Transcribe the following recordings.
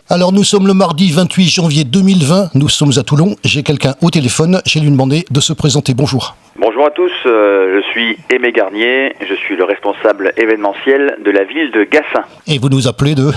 Alors nous sommes le mardi 28 janvier 2020, nous sommes à Toulon, j'ai quelqu'un au téléphone, j'ai lui demandé de se présenter, bonjour. Bonjour à tous, je suis Aimé Garnier, je suis le responsable événementiel de la ville de Gassin. Et vous nous appelez de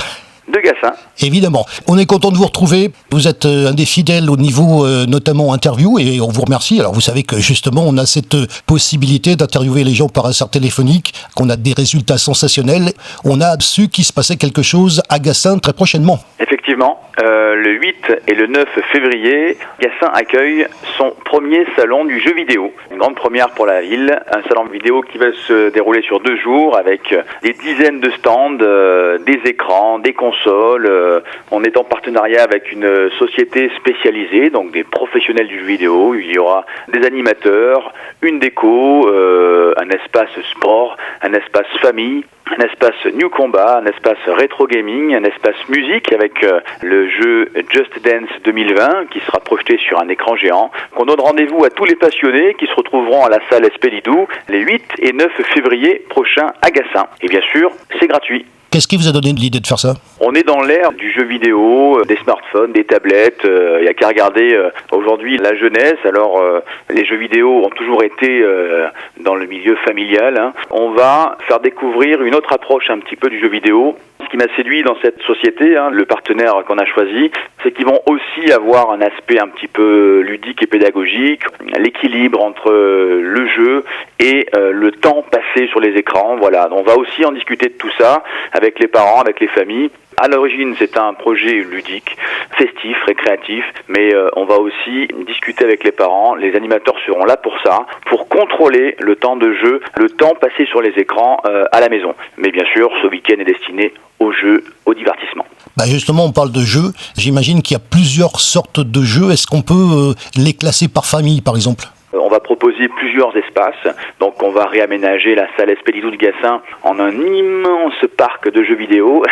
Gassin. Évidemment. On est content de vous retrouver. Vous êtes un des fidèles au niveau notamment interview et on vous remercie. Alors vous savez que justement on a cette possibilité d'interviewer les gens par un sort téléphonique, qu'on a des résultats sensationnels. On a su qu'il se passait quelque chose à Gassin très prochainement. Effectivement, le 8 et le 9 février, Gassin accueille son premier salon du jeu vidéo. Une grande première pour la ville, un salon vidéo qui va se dérouler sur 2 jours avec des dizaines de stands, des écrans, des consoles. On est en partenariat avec une société spécialisée, donc des professionnels du jeu vidéo. Il y aura des animateurs, une déco, un espace sport, un espace famille, un espace New Combat, un espace rétro gaming, un espace musique avec le jeu Just Dance 2020 qui sera projeté sur un écran géant. On donne rendez-vous à tous les passionnés qui se retrouveront à la salle Espelidou les 8 et 9 février prochains à Gassin. Et bien sûr, c'est gratuit. Qu'est-ce qui vous a donné l'idée de faire ça ? On est dans l'ère du jeu vidéo, des smartphones, des tablettes. Il n'y a qu'à regarder aujourd'hui la jeunesse. Alors, les jeux vidéo ont toujours été dans le milieu familial. Hein. On va faire découvrir une autre approche un petit peu du jeu vidéo. Ce qui m'a séduit dans cette société, le partenaire qu'on a choisi, c'est qu'ils vont aussi avoir un aspect un petit peu ludique et pédagogique, l'équilibre entre le jeu et le temps passé sur les écrans. Voilà, on va aussi en discuter de tout ça avec les parents, avec les familles. À l'origine, c'est un projet ludique, festif, récréatif, mais on va aussi discuter avec les parents. Les animateurs seront là pour ça, pour contrôler le temps de jeu, le temps passé sur les écrans à la maison. Mais bien sûr, ce week-end est destiné au jeu, au divertissement. Justement, on parle de jeux. J'imagine qu'il y a plusieurs sortes de jeux. Est-ce qu'on peut les classer par famille, par exemple ? On va proposer plusieurs espaces. Donc on va réaménager la salle Espelidou de Gassin en un immense parc de jeux vidéo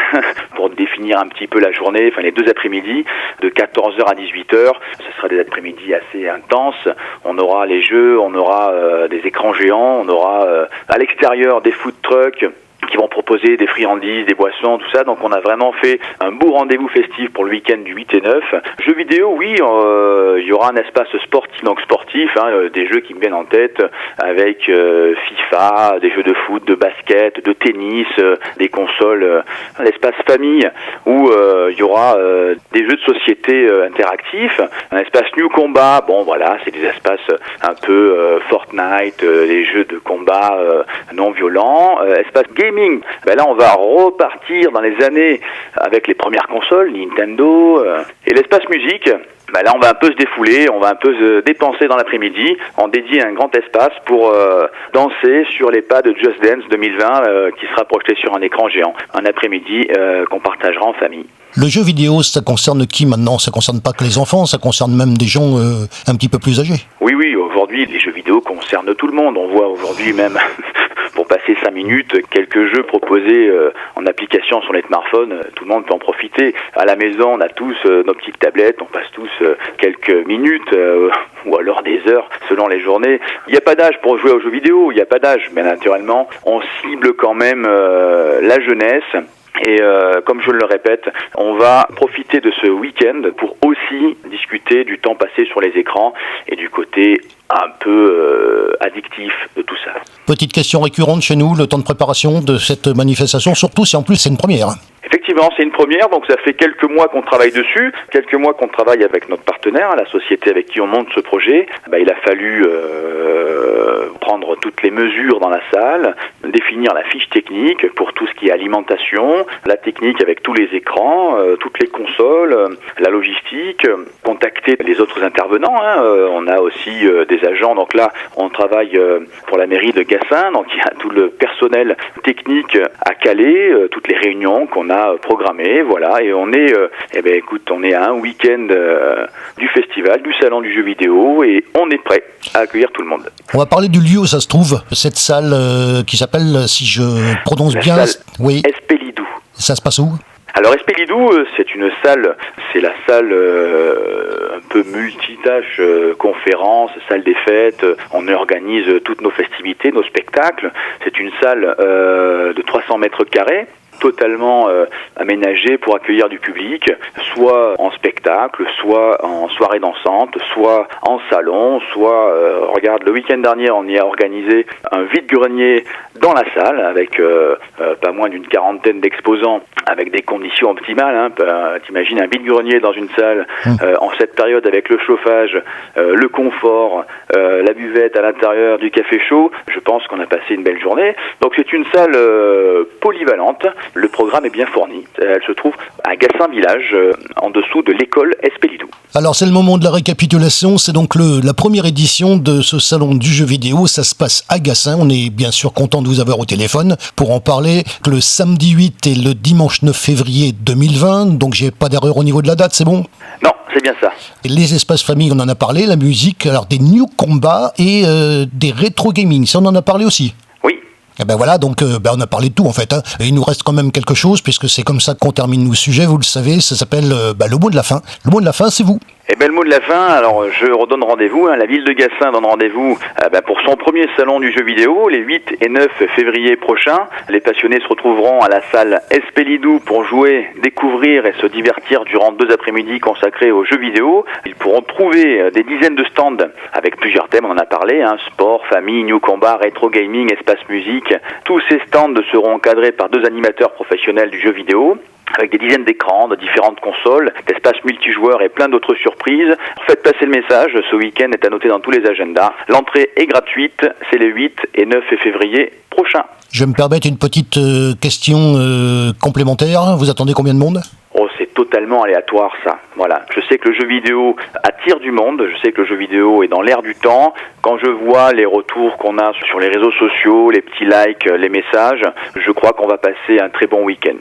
pour définir un petit peu la journée, les 2 après-midi de 14h à 18h. Ce sera des après-midi assez intenses. On aura les jeux, on aura des écrans géants, on aura à l'extérieur des food trucks qui vont proposer des friandises, des boissons, tout ça. Donc on a vraiment fait un beau rendez-vous festif pour le week-end du 8 et 9. Jeux vidéo, oui, il y aura un espace sportif, des jeux qui me viennent en tête avec FIFA, des jeux de foot, de basket, de tennis, des consoles, l'espace famille où il y aura des jeux de société interactifs, un espace New Combat, c'est des espaces un peu Fortnite, les jeux de combat non violents, espace gaming. Là, on va repartir dans les années avec les premières consoles, Nintendo, et l'espace musique. Là, on va un peu se défouler, on va un peu se dépenser dans l'après-midi, en dédier un grand espace pour danser sur les pas de Just Dance 2020 qui sera projeté sur un écran géant. Un après-midi qu'on partagera en famille. Le jeu vidéo, ça concerne qui maintenant ? Ça concerne pas que les enfants, ça concerne même des gens un petit peu plus âgés. Oui, aujourd'hui, les jeux vidéo concernent tout le monde. On voit aujourd'hui même, pour passer 5 minutes, quelques jeux proposés en application sur les smartphones. Tout le monde peut en profiter. À la maison, on a tous nos petites tablettes, on passe tous quelques minutes ou alors des heures selon les journées. Il n'y a pas d'âge pour jouer aux jeux vidéo, il n'y a pas d'âge. Mais naturellement, on cible quand même la jeunesse. Et comme je le répète, on va profiter de ce week-end pour aussi discuter du temps passé sur les écrans et du côté un peu addictif de tout ça. Petite question récurrente chez nous, le temps de préparation de cette manifestation, surtout si en plus c'est une première. Effectivement, c'est une première, donc ça fait quelques mois qu'on travaille dessus, quelques mois qu'on travaille avec notre partenaire, la société avec qui on monte ce projet. Il a fallu prendre toutes les mesures dans la salle, définir la fiche technique pour tout ce qui est alimentation, la technique avec tous les écrans, toutes les consoles, la logistique, contacter les autres intervenants. On a aussi des agents, donc là on travaille pour la mairie de Gassin, donc il y a tout le personnel technique à caler, toutes les réunions qu'on a programmées, voilà, et on est, on est à un week-end du festival, du salon du jeu vidéo, et on est prêt à accueillir tout le monde. On va parler du lieu où ça se trouve, cette salle qui s'appelle, si je prononce la bien, salle Espelidou. Ça se passe où ? Alors Espelidou, c'est une salle, c'est la salle un peu multitâche, conférence, salle des fêtes, on organise toutes nos festivités, nos spectacles. C'est une salle de 300 mètres carrés. totalement aménagé pour accueillir du public, soit en spectacle, soit en soirée dansante, soit en salon, soit, regarde, le week-end dernier, on y a organisé un vide-grenier dans la salle avec pas moins d'une quarantaine d'exposants avec des conditions optimales. Hein. T'imagines un vide-grenier dans une salle en cette période avec le chauffage, le confort, la buvette à l'intérieur, du café chaud. Je pense qu'on a passé une belle journée. Donc c'est une salle polyvalente. Le programme est bien fourni. Elle se trouve à Gassin Village, en dessous de l'école Espelidou. Alors c'est le moment de la récapitulation, c'est donc la première édition de ce salon du jeu vidéo, ça se passe à Gassin, on est bien sûr content de vous avoir au téléphone pour en parler, le samedi 8 et le dimanche 9 février 2020, donc j'ai pas d'erreur au niveau de la date, c'est bon ? Non, c'est bien ça. Et les espaces famille, on en a parlé, la musique, alors des new combats et des rétro gaming, ça on en a parlé aussi ? Et ben voilà, donc on a parlé de tout en fait. Hein. Et il nous reste quand même quelque chose, puisque c'est comme ça qu'on termine nos sujets, vous le savez, ça s'appelle le mot de la fin. Le mot de la fin, c'est vous. Eh bien, le mot de la fin, alors je redonne rendez-vous, la ville de Gassin donne rendez-vous pour son premier salon du jeu vidéo, les 8 et 9 février prochains. Les passionnés se retrouveront à la salle Espelidou pour jouer, découvrir et se divertir durant 2 après-midi consacrés aux jeux vidéo. Ils pourront trouver des dizaines de stands avec plusieurs thèmes, on en a parlé, sport, famille, new combat, rétro gaming, espace musique. Tous ces stands seront encadrés par 2 animateurs professionnels du jeu vidéo, avec des dizaines d'écrans, de différentes consoles, d'espaces multijoueurs et plein d'autres surprises. Faites passer le message, ce week-end est à noter dans tous les agendas. L'entrée est gratuite, c'est les 8 et 9 février prochains. Je vais me permettre une petite question complémentaire. Vous attendez combien de monde ? Oh, c'est totalement aléatoire ça. Voilà. Je sais que le jeu vidéo attire du monde, je sais que le jeu vidéo est dans l'air du temps. Quand je vois les retours qu'on a sur les réseaux sociaux, les petits likes, les messages, je crois qu'on va passer un très bon week-end.